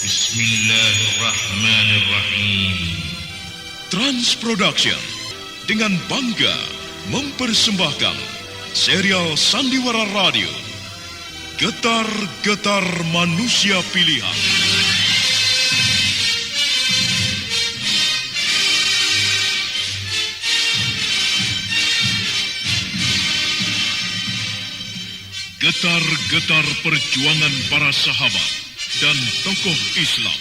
Bismillahirrahmanirrahim. Trans Production dengan bangga mempersembahkan serial Sandiwara Radio Getar-Getar Manusia Pilihan. Getar-getar perjuangan para sahabat dan tokoh Islam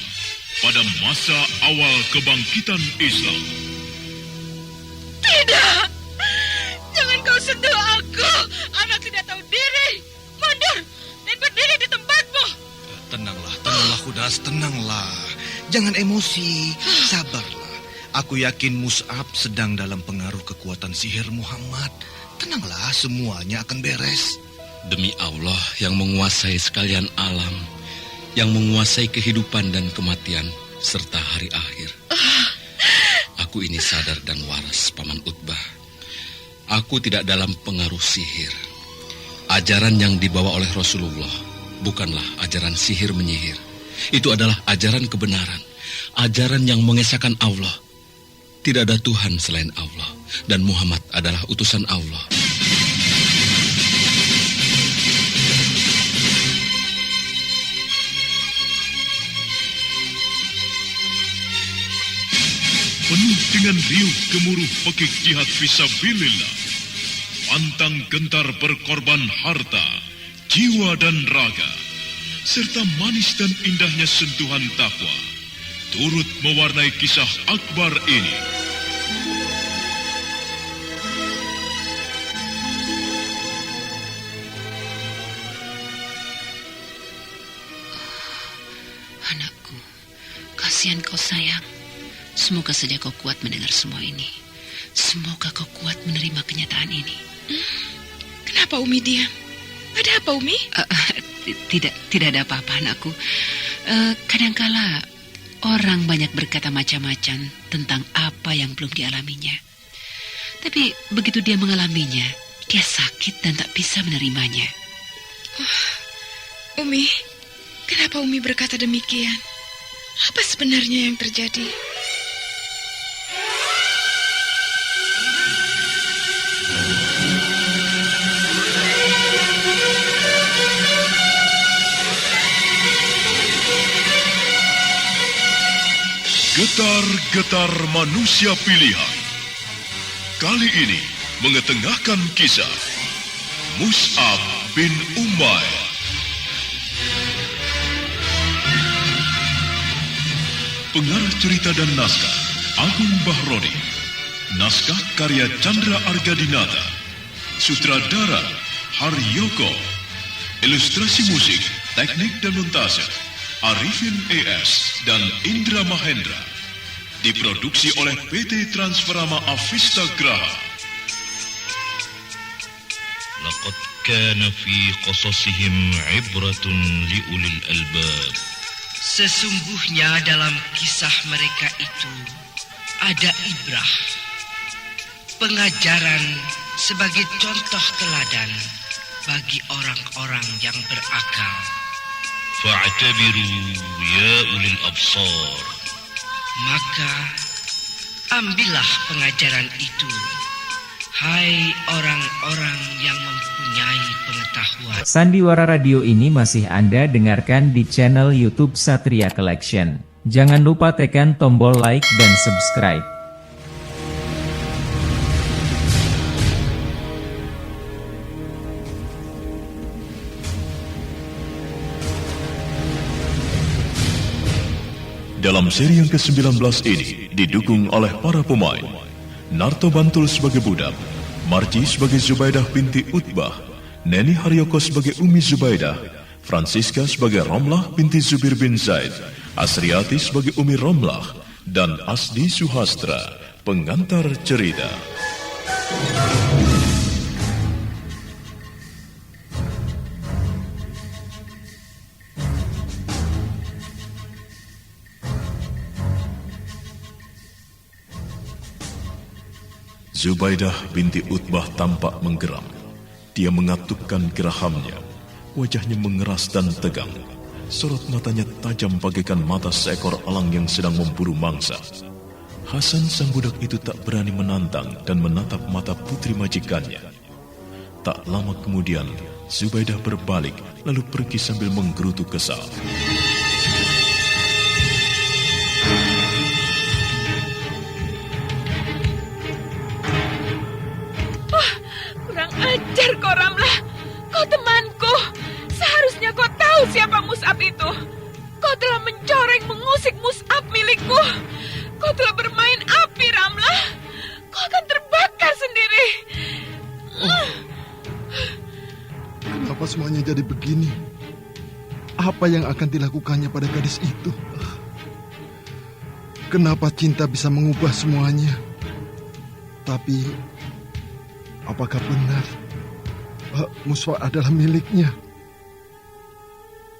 pada masa awal kebangkitan Islam. Tidak! Jangan kau sentuh aku! Anak tidak tahu diri! Mundur! Dan berdiri di tempatmu! Tenanglah, Khudas, tenanglah. Jangan emosi, sabarlah. Aku yakin Mus'ab sedang dalam pengaruh kekuatan sihir Muhammad. Tenanglah, semuanya akan beres. Demi Allah yang menguasai sekalian alam, yang menguasai kehidupan dan kematian, serta hari akhir. Aku ini sadar dan waras, Paman Utbah. Aku tidak dalam pengaruh sihir. Ajaran yang dibawa oleh Rasulullah bukanlah ajaran sihir menyihir. Itu adalah ajaran kebenaran, ajaran yang mengesahkan Allah. Tidak ada Tuhan selain Allah, dan Muhammad adalah utusan Allah. Penuh dengan riuh gemuruh pekik jihad fisabilillah, pantang gentar berkorban harta, jiwa dan raga, serta manis dan indahnya sentuhan takwa, turut mewarnai kisah akbar ini. Anakku, kasihan kau sayang. Semoga saja kau kuat mendengar semua ini. Semoga kau kuat menerima kenyataan ini. Kenapa Umi diam? Ada apa Umi? Tidak ada apa-apa anakku. Kadangkala orang banyak berkata macam-macam tentang apa yang belum dialaminya. Tapi begitu dia mengalaminya, dia sakit dan tak bisa menerimanya. Umi, kenapa Umi berkata demikian? Apa sebenarnya yang terjadi? Getar-getar manusia pilihan. Kali ini mengetengahkan kisah Mus'ab bin Umair. Pengarah cerita dan naskah Agung Bahroni. Naskah karya Chandra Argadinata. Sutradara Haryoko. Ilustrasi musik, teknik dan montase Arifin ES dan Indra Mahendra. Diproduksi oleh PT Transferama Avista Graha. Laqad kana fi qasasihim ibratun liulil albab. Sesungguhnya dalam kisah mereka itu ada ibrah, pengajaran sebagai contoh teladan bagi orang-orang yang berakal. Fa'tabiru ya ulil absar. Maka ambillah pengajaran itu, hai orang-orang yang mempunyai pengetahuan. Sandiwara Radio ini masih Anda dengarkan di channel YouTube Satria Collection. Jangan lupa tekan tombol like dan subscribe. Dalam seri yang ke-19 ini didukung oleh para pemain Narto Bantul sebagai budak, Marji sebagai Zubaidah binti Utbah, Neni Haryoko sebagai Umi Zubaidah, Francisca sebagai Romlah binti Zubir bin Zaid, Asriati sebagai Umi Romlah, dan Asdi Suhastra, pengantar cerita. Zubaidah binti Utbah tampak menggeram. Dia mengatupkan gerahamnya. Wajahnya mengeras dan tegang. Sorot matanya tajam bagaikan mata seekor elang yang sedang memburu mangsa. Hasan sang budak itu tak berani menantang dan menatap mata putri majikannya. Tak lama kemudian, Zubaidah berbalik lalu pergi sambil menggerutu kesal. Kurang ajar kau, Ramlah. Kau temanku. Seharusnya kau tahu siapa Mus'ab itu. Kau telah mencoreng mengusik Mus'ab milikku. Kau telah bermain api, Ramlah. Kau akan terbakar sendiri. Kenapa semuanya jadi begini? Apa yang akan dilakukannya pada gadis itu? Kenapa cinta bisa mengubah semuanya? Tapi, apakah benar Mus'ab adalah miliknya?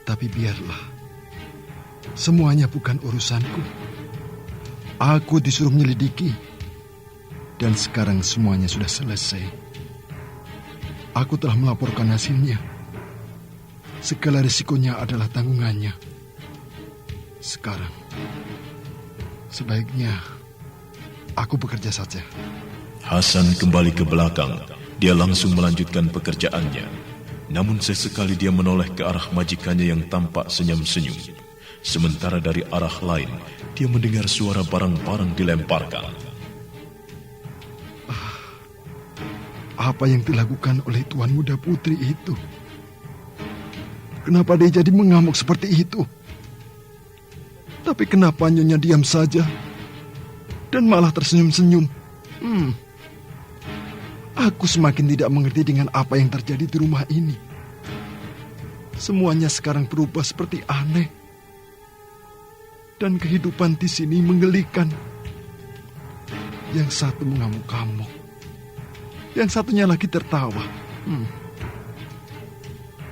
Tapi biarlah, semuanya bukan urusanku. Aku disuruh menyelidiki, dan sekarang semuanya sudah selesai. Aku telah melaporkan hasilnya. Segala risikonya adalah tanggungannya. Sekarang, sebaiknya aku bekerja saja. Hasan kembali ke belakang. Dia langsung melanjutkan pekerjaannya. Namun sesekali dia menoleh ke arah majikannya yang tampak senyum-senyum. Sementara dari arah lain, dia mendengar suara barang-barang dilemparkan. Apa yang dilakukan oleh Tuan Muda Putri itu? Kenapa dia jadi mengamuk seperti itu? Tapi kenapa Nyonya diam saja dan malah tersenyum-senyum? Aku semakin tidak mengerti dengan apa yang terjadi di rumah ini. Semuanya sekarang berubah seperti aneh. Dan kehidupan di sini menggelikan. Yang satu mengamuk-amuk. Yang satunya lagi tertawa.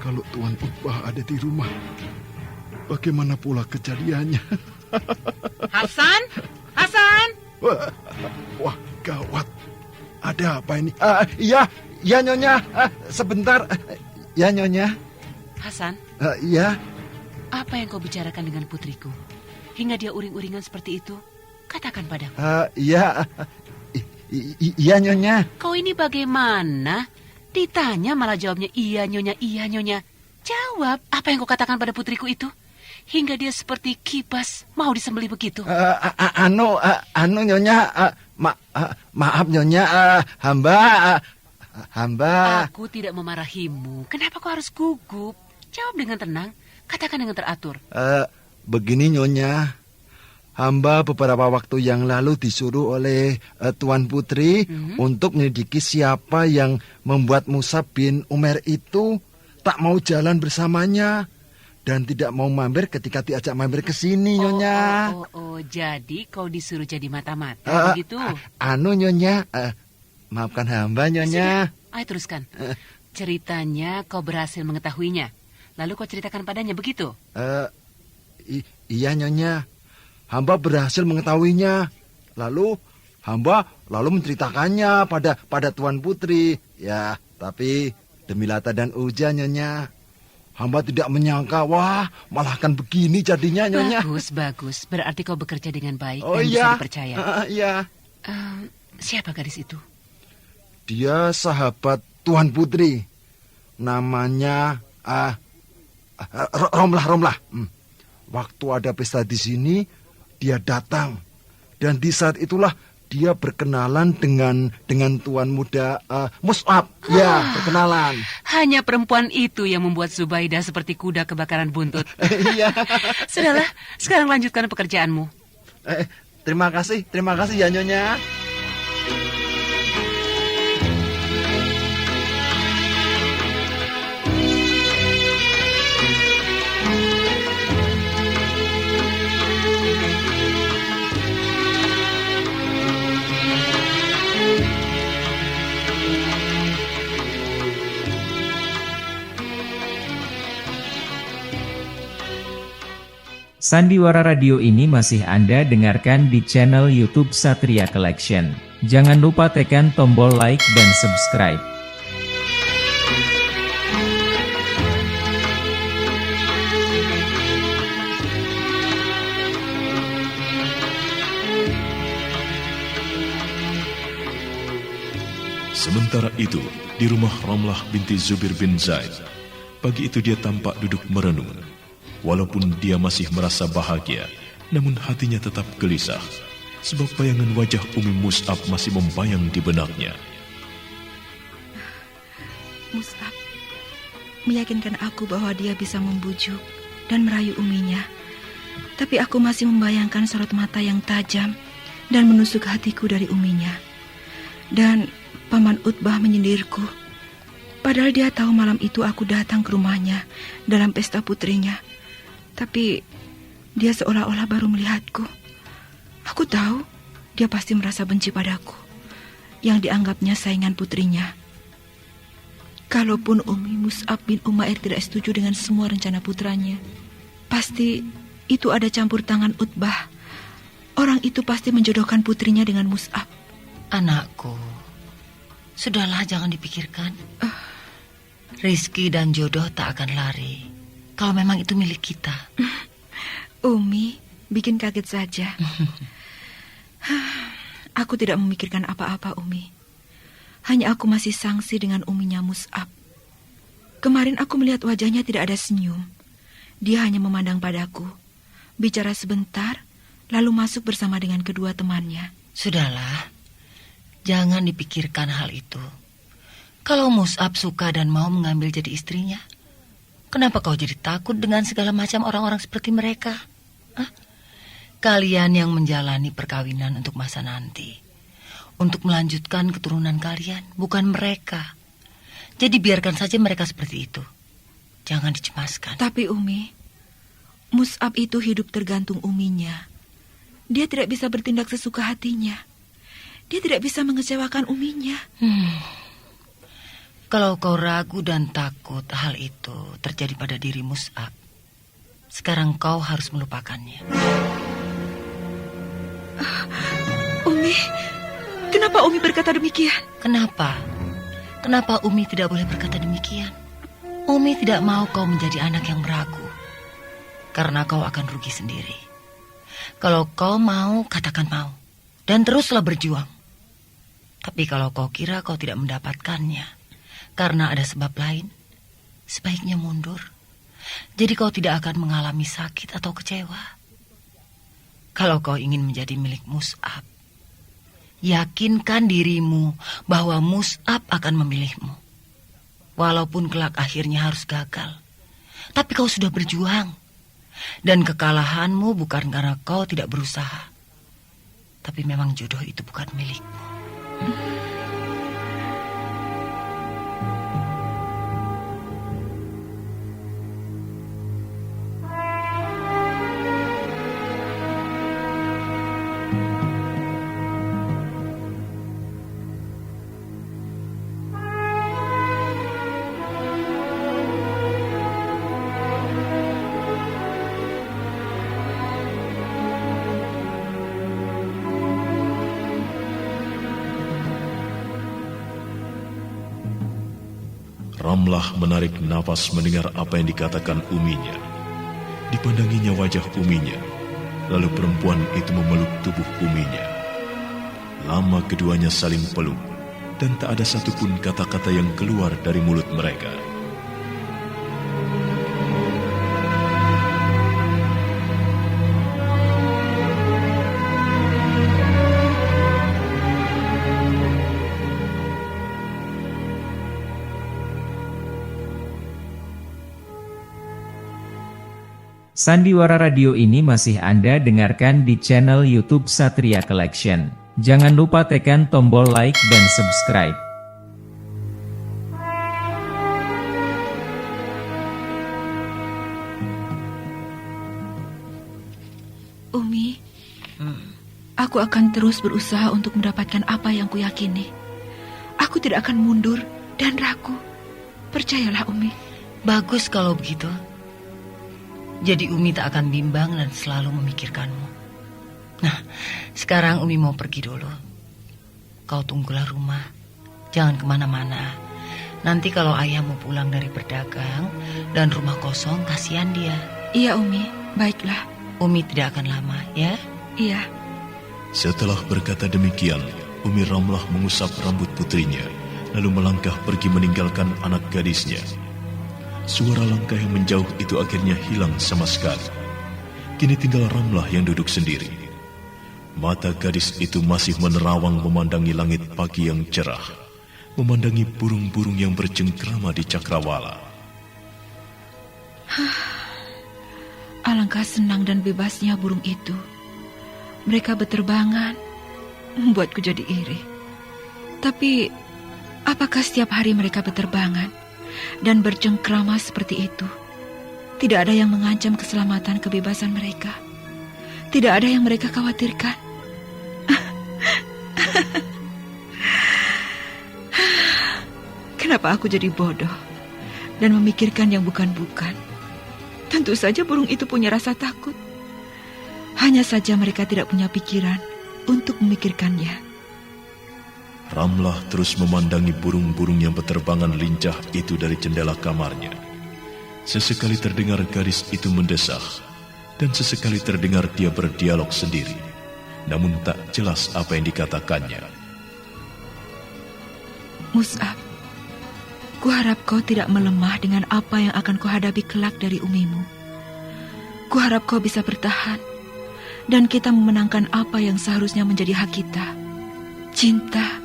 Kalau Tuan Utbah ada di rumah, bagaimana pula kejadiannya? Hasan? Hasan? Wah, gawat. Ada apa ini? Iya, Nyonya. Sebentar. Ya, Nyonya. Hasan, Iya. apa yang kau bicarakan dengan putriku? Hingga dia uring-uringan seperti itu? Katakan padaku. Iya. Iya, Nyonya. Kau ini bagaimana? Ditanya malah jawabnya iya Nyonya, iya Nyonya. Jawab, apa yang kau katakan pada putriku itu? Hingga dia seperti kipas, mau disembelih begitu. Anu Nyonya, maaf Nyonya, hamba. Aku tidak memarahimu. Kenapa kau harus gugup? Jawab dengan tenang, katakan dengan teratur. Begini Nyonya, hamba beberapa waktu yang lalu disuruh oleh Tuan Putri untuk menyelidiki siapa yang membuat Mus'ab bin Umair itu tak mau jalan bersamanya dan tidak mau mampir ketika diajak mampir ke sini, Nyonya. Jadi kau disuruh jadi mata-mata begitu? Nyonya, maafkan hamba, Nyonya. Sudah, ayo teruskan. Ceritanya kau berhasil mengetahuinya. Lalu kau ceritakan padanya begitu? Iya, Nyonya. Hamba berhasil mengetahuinya. Lalu hamba menceritakannya pada Tuan Putri. Ya, tapi demi lata dan uja, Nyonya. Hamba tidak menyangka, malah akan begini jadinya, Nyonya. Bagus. Berarti kau bekerja dengan baik dan bisa dipercaya. Iya. Siapa gadis itu? Dia sahabat Tuan Putri. Namanya Romlah. Waktu ada pesta di sini, dia datang. Dan di saat itulah dia berkenalan dengan Tuan Muda Mus'ab. Ya, berkenalan. Hanya perempuan itu yang membuat Zubaidah seperti kuda kebakaran buntut. Iya. Sudahlah, sekarang lanjutkan pekerjaanmu. Terima kasih ya, Nyonya. Sandiwara Radio ini masih Anda dengarkan di channel YouTube Satria Collection. Jangan lupa tekan tombol like dan subscribe. Sementara itu, di rumah Ramlah binti Zubair bin Zaid, pagi itu dia tampak duduk merenung. Walaupun dia masih merasa bahagia, namun hatinya tetap gelisah, sebab bayangan wajah Umi Mus'ab masih membayang di benaknya. Mus'ab meyakinkan aku bahwa dia bisa membujuk dan merayu uminya. Tapi aku masih membayangkan sorot mata yang tajam dan menusuk hatiku dari uminya. Dan Paman Utbah menyindirku. Padahal dia tahu malam itu aku datang ke rumahnya dalam pesta putrinya. Tapi dia seolah-olah baru melihatku. Aku tahu dia pasti merasa benci padaku, yang dianggapnya saingan putrinya. Kalaupun Umi Mus'ab bin Umair tidak setuju dengan semua rencana putranya, pasti itu ada campur tangan Utbah. Orang itu pasti menjodohkan putrinya dengan Mus'ab. Anakku, sudahlah, jangan dipikirkan. Rizki dan jodoh tak akan lari kalau memang itu milik kita. Umi bikin kaget saja. Aku tidak memikirkan apa-apa, Umi. Hanya aku masih sangsi dengan uminya Mus'ab. Kemarin aku melihat wajahnya tidak ada senyum. Dia hanya memandang padaku, bicara sebentar, lalu masuk bersama dengan kedua temannya. Sudahlah, jangan dipikirkan hal itu. Kalau Mus'ab suka dan mau mengambil jadi istrinya, kenapa kau jadi takut dengan segala macam orang-orang seperti mereka? Hah? Kalian yang menjalani perkawinan untuk masa nanti, untuk melanjutkan keturunan kalian, bukan mereka. Jadi biarkan saja mereka seperti itu. Jangan dicemaskan. Tapi Umi, Mus'ab itu hidup tergantung uminya. Dia tidak bisa bertindak sesuka hatinya. Dia tidak bisa mengecewakan uminya. Kalau kau ragu dan takut hal itu terjadi pada diri Mus'ab, sekarang kau harus melupakannya. Umi, kenapa Umi berkata demikian? Kenapa? Kenapa Umi tidak boleh berkata demikian? Umi tidak mau kau menjadi anak yang meragu, karena kau akan rugi sendiri. Kalau kau mau, katakan mau, dan teruslah berjuang. Tapi kalau kau kira kau tidak mendapatkannya karena ada sebab lain, sebaiknya mundur. Jadi kau tidak akan mengalami sakit atau kecewa. Kalau kau ingin menjadi milik Mus'ab, yakinkan dirimu bahwa Mus'ab akan memilihmu. Walaupun kelak akhirnya harus gagal, tapi kau sudah berjuang. Dan kekalahanmu bukan karena kau tidak berusaha, tapi memang jodoh itu bukan milikmu. Ramlah menarik nafas mendengar apa yang dikatakan uminya. Dipandanginya wajah uminya, lalu perempuan itu memeluk tubuh uminya. Lama keduanya saling peluk, dan tak ada satupun kata-kata yang keluar dari mulut mereka. Sandiwara Radio ini masih Anda dengarkan di channel YouTube Satria Collection. Jangan lupa tekan tombol like dan subscribe. Umi, aku akan terus berusaha untuk mendapatkan apa yang kuyakini. Aku tidak akan mundur dan ragu. Percayalah, Umi. Bagus kalau begitu. Jadi Umi tak akan bimbang dan selalu memikirkanmu. Nah, sekarang Umi mau pergi dulu. kau tunggulah rumah. Jangan kemana-mana. Nanti kalau ayahmu pulang dari berdagang dan rumah kosong, kasihan dia. Iya, Umi. Baiklah. Umi tidak akan lama, ya? Iya. Setelah berkata demikian, Umi Ramlah mengusap rambut putrinya, lalu melangkah pergi meninggalkan anak gadisnya. Suara langkah yang menjauh itu akhirnya hilang sama sekali. Kini tinggal Ramlah yang duduk sendiri. Mata gadis itu masih menerawang memandangi langit pagi yang cerah, memandangi burung-burung yang bercengkrama di cakrawala. Alangkah senang dan bebasnya burung itu. Mereka berterbangan, membuatku jadi iri. Tapi, apakah setiap hari mereka berterbangan dan bercengkrama seperti itu? Tidak ada yang mengancam keselamatan kebebasan mereka. Tidak ada yang mereka khawatirkan. Kenapa aku jadi bodoh dan memikirkan yang bukan-bukan? Tentu saja burung itu punya rasa takut. Hanya saja mereka tidak punya pikiran untuk memikirkannya. Ramlah terus memandangi burung-burung yang berterbangan lincah itu dari jendela kamarnya. Sesekali terdengar gadis itu mendesah, dan sesekali terdengar dia berdialog sendiri, namun tak jelas apa yang dikatakannya. Mus'ab, kuharap kau tidak melemah dengan apa yang akan kau hadapi kelak dari umimu. Kuharap kau bisa bertahan, dan kita memenangkan apa yang seharusnya menjadi hak kita. Cinta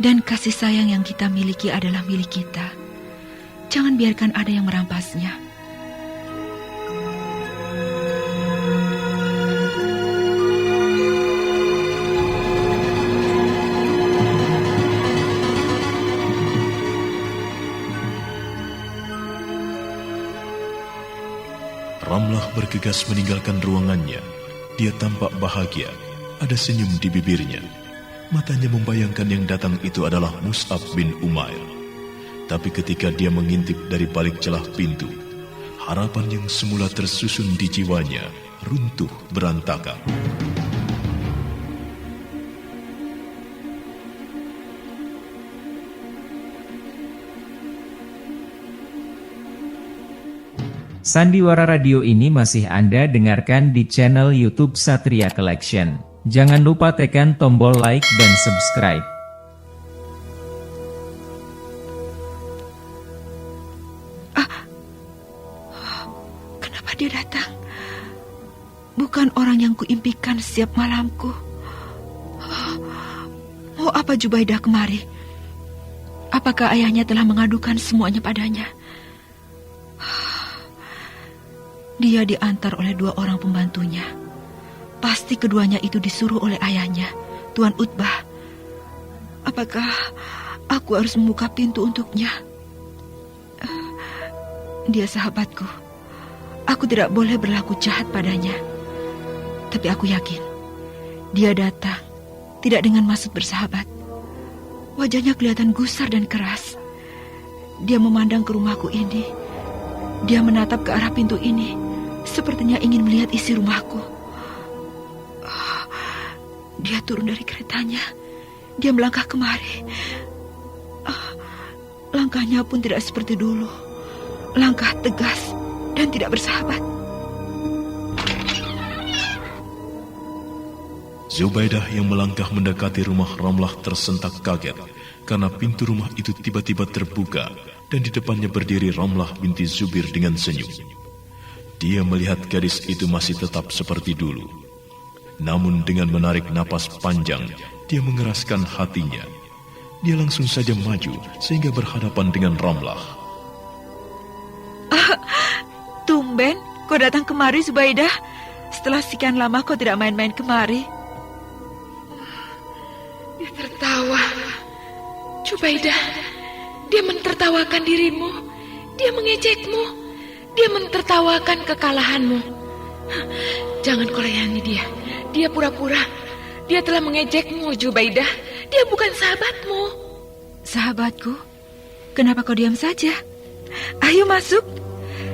dan kasih sayang yang kita miliki adalah milik kita. Jangan biarkan ada yang merampasnya. Ramlah bergegas meninggalkan ruangannya. Dia tampak bahagia, ada senyum di bibirnya. Matanya membayangkan yang datang itu adalah Mus'ab bin Umair. Tapi ketika dia mengintip dari balik celah pintu, harapan yang semula tersusun di jiwanya runtuh berantakan. Sandiwara Radio ini masih Anda dengarkan di channel YouTube Satria Collection. Jangan lupa tekan tombol like dan subscribe. Kenapa dia datang? Bukan orang yang kuimpikan setiap malamku. Mau apa Jubaidah kemari? Apakah ayahnya telah mengadukan semuanya padanya? Dia diantar oleh 2 orang pembantunya. Pasti keduanya itu disuruh oleh ayahnya, Tuan Utbah. Apakah aku harus membuka pintu untuknya? Dia sahabatku. Aku tidak boleh berlaku jahat padanya. Tapi aku yakin, dia datang tidak dengan maksud bersahabat. Wajahnya kelihatan gusar dan keras. Dia memandang ke rumahku ini. Dia menatap ke arah pintu ini. Sepertinya ingin melihat isi rumahku. Dia turun dari keretanya. Dia melangkah kemari. Langkahnya pun tidak seperti dulu. Langkah tegas dan tidak bersahabat. Zubaidah yang melangkah mendekati rumah Ramlah tersentak kaget karena pintu rumah itu tiba-tiba terbuka dan di depannya berdiri Ramlah binti Zubir dengan senyum. Dia melihat gadis itu masih tetap seperti dulu. Namun dengan menarik napas panjang, dia mengeraskan hatinya. Dia langsung saja maju sehingga berhadapan dengan Ramlah. Tumben, kau datang kemari, Zubaidah. Setelah sekian lama kau tidak main-main kemari. Dia tertawa. Zubaidah, dia mentertawakan dirimu. Dia mengejekmu. Dia mentertawakan kekalahanmu. Jangan kau layani dia. Dia pura-pura. Dia telah mengejekmu, Zubaidah. Dia bukan sahabatmu. Sahabatku? Kenapa kau diam saja? Ayo masuk.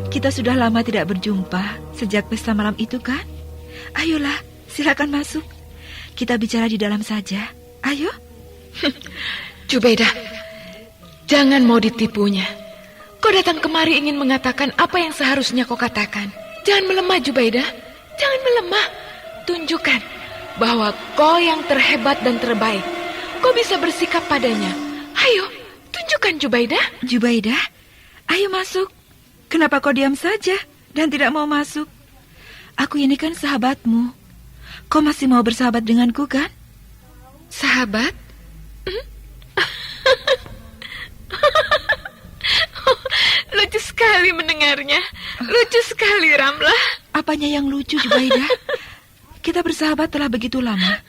Kita sudah lama tidak berjumpa sejak pesta malam itu, kan? Ayolah, silakan masuk. Kita bicara di dalam saja. Ayo. Jubaidah, jangan mau ditipunya. Kau datang kemari ingin mengatakan apa yang seharusnya kau katakan. Jangan melemah, Jubaidah. Jangan melemah. Tunjukkan bahwa kau yang terhebat dan terbaik. Kau bisa bersikap padanya. Ayo, tunjukkan, Jubaidah. Jubaidah, ayo masuk. Kenapa kau diam saja dan tidak mau masuk? Aku ini kan sahabatmu. Kau masih mau bersahabat denganku kan? Sahabat? Lucu sekali mendengarnya. Lucu sekali, Ramlah. Apanya yang lucu, Jubaidah? Kita bersahabat telah begitu lama.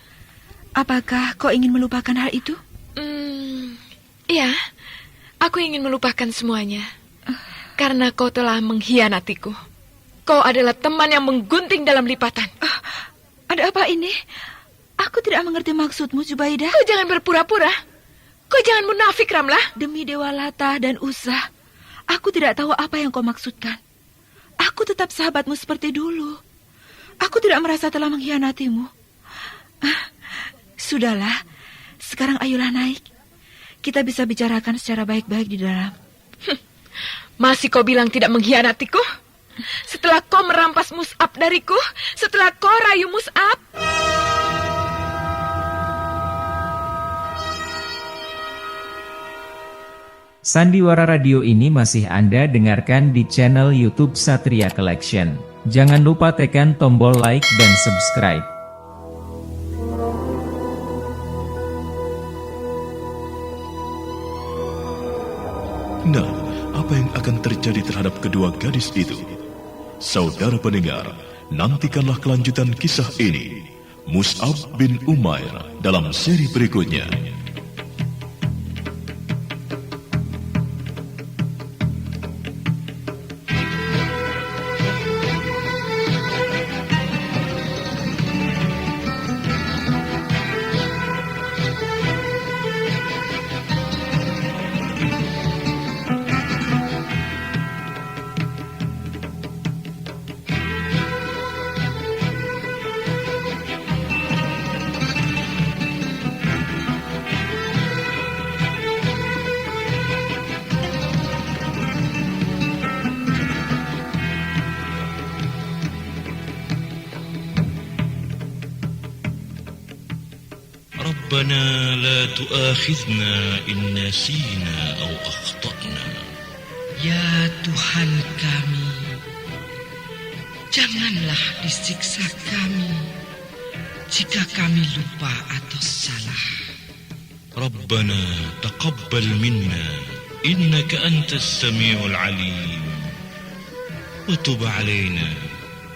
Apakah kau ingin melupakan hal itu? Ya, aku ingin melupakan semuanya. Karena kau telah mengkhianatiku. Kau adalah teman yang menggunting dalam lipatan. Ada apa ini? Aku tidak mengerti maksudmu, Jubaidah. Kau jangan berpura-pura. Kau jangan munafik, Ramlah. Demi Dewa Latah dan Usah, aku tidak tahu apa yang kau maksudkan. Aku tetap sahabatmu seperti dulu. Aku tidak merasa telah mengkhianatimu. Sudahlah, sekarang ayolah naik. Kita bisa bicarakan secara baik-baik di dalam. Masih kau bilang tidak mengkhianatiku? Setelah kau merampas Mus'ab dariku, setelah kau rayu Mus'ab. Sandiwara Radio ini masih Anda dengarkan di channel YouTube Satria Collection. Jangan lupa tekan tombol like dan subscribe. Nah, apa yang akan terjadi terhadap kedua gadis itu? Saudara pendengar, nantikanlah kelanjutan kisah ini. Mus'ab bin Umair dalam seri berikutnya. ربنا لا تؤاخذنا إن نسينا أو أخطأنا. Ya Tuhan kami, janganlah disiksa kami jika kami lupa atau salah. ربنا تقبل منا إنك أنت السميع العليم وتب علينا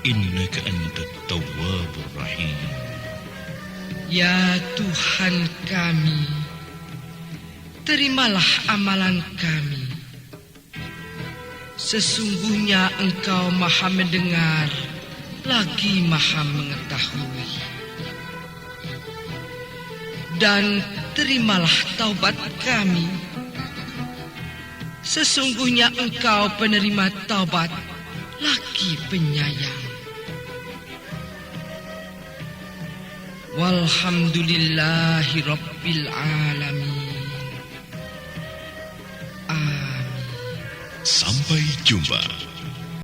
إنك أنت التواب الرحيم. Ya Tuhan kami, terimalah amalan kami. Sesungguhnya Engkau Maha mendengar, lagi Maha mengetahui. Dan terimalah taubat kami. Sesungguhnya Engkau penerima taubat, lagi penyayang. Walhamdulillahi Rabbil Alamin. Sampai jumpa.